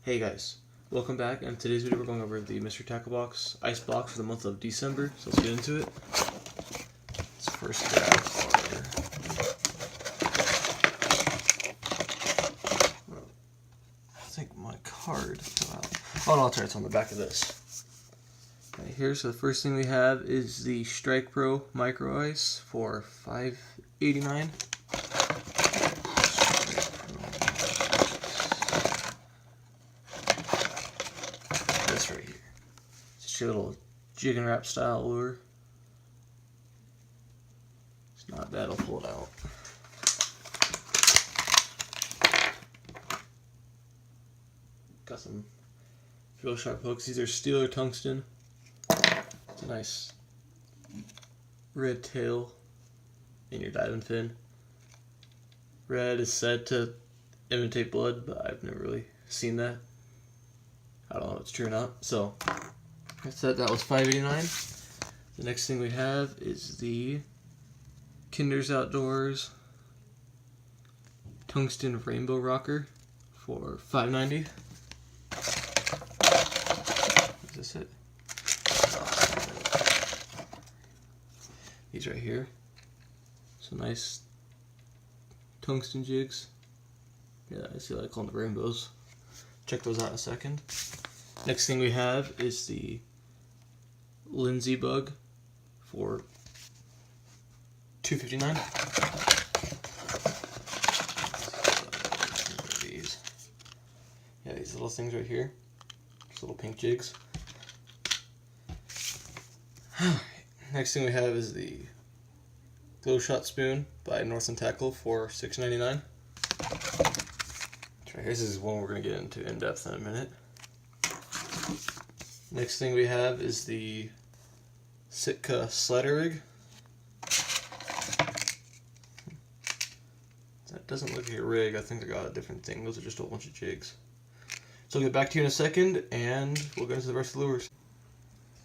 Hey guys, welcome back, and in today's video we're going over the Mystery Tackle Box Ice Box for the month of December, so let's get into it. Let's first grab our... I think my card fell out. Oh no, it's on the back of this. Right here, so the first thing we have is the Strike Pro Micro Ice for $5.89. This right here. It's just your little jig and wrap style lure. It's not bad, I'll pull it out. Got some real sharp hooks. These are steel or tungsten. It's a nice red tail in your diving fin. Red is said to imitate blood, but I've never really seen that. I don't know if it's true or not. So I said that was $5.89. The next thing we have is the Kinder's Outdoors Tungsten Rainbow Rocker for $5.90. Is this it? These right here. Some nice tungsten jigs. Yeah, I see what I call them the rainbows. Check those out in a second. Next thing we have is the Lindsay Bug for $2.59. These. Yeah, these little things right here. Just little pink jigs. Next thing we have is the Glow Shot Spoon by Northland Tackle for $6.99. Right here, this is one we're going to get into in depth in a minute. Next thing we have is the Sitka Slider Rig. That doesn't look like a rig, I think they got a different thing. Those are just a whole bunch of jigs. So I'll get back to you in a second and we'll get into the rest of the lures.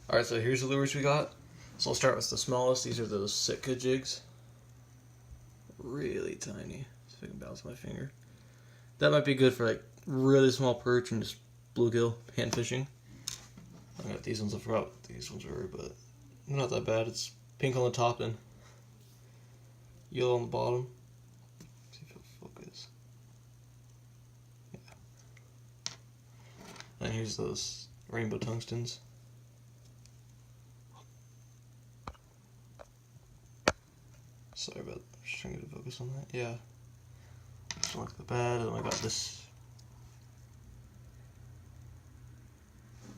Alright, so here's the lures we got. So I'll start with the smallest. These are those Sitka jigs. Really tiny. See if I can bounce my finger. That might be good for like really small perch and just bluegill hand fishing. I got these ones, I forgot what these ones were, but they're not that bad. It's pink on the top and yellow on the bottom. Let's see if it'll focus. Yeah. And here's those rainbow tungstens. Sorry about just trying to get a focus on that. Yeah. Don't look that bad. And then I got this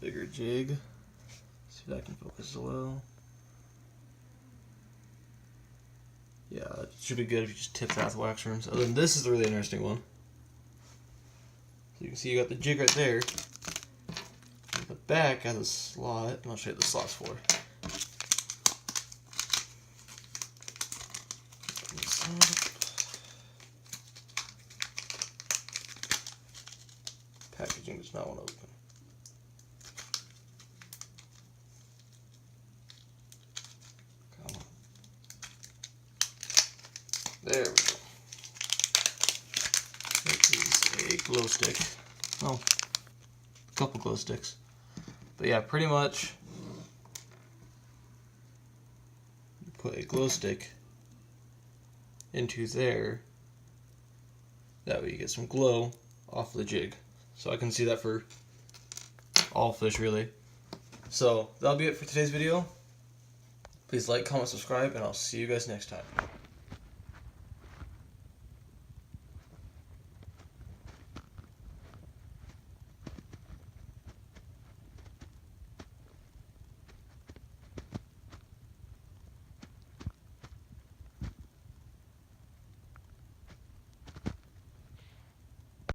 bigger jig. See if that can focus as well. Yeah, it should be good if you just tip that with wax worms. And then this is the really interesting one. So you can see you got the jig right there. And the back has a slot, and I'll show you what the slot's for. Packaging does not want to open. Come on. There we go. This is a glow stick. Oh, a couple glow sticks. But yeah, pretty much you put a glow stick into there. That way you get some glow off the jig. So I can see that for all fish really. So that'll be it for today's video. Please like, comment, subscribe, and I'll see you guys next time.